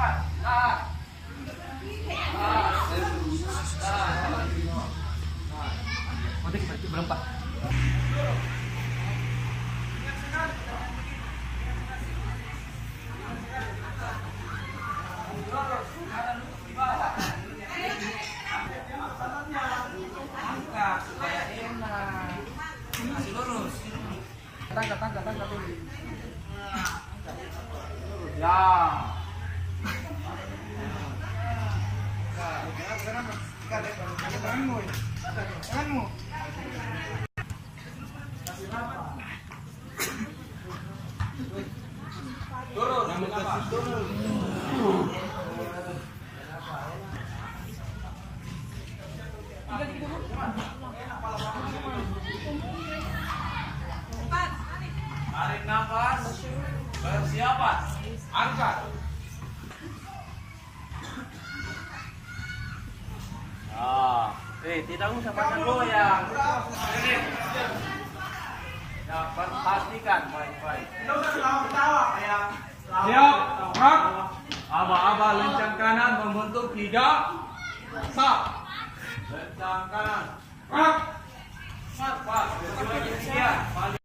cepat. Tahan. Berempat. Angkat supaya enak. Masih lurus. Tangkat ini. Ya. Tanganmu. Turun. Tarik nafas. Persiapan. Angkat. Tidak usah banyak goyang. Ini. Ya, perhatikan baik-baik. Tidak usah ketawa kayak. Siap, gerak. Aba-aba lencang kanan membentuk 3. Sap. Lencang kanan. Gerak. Pas. Siap.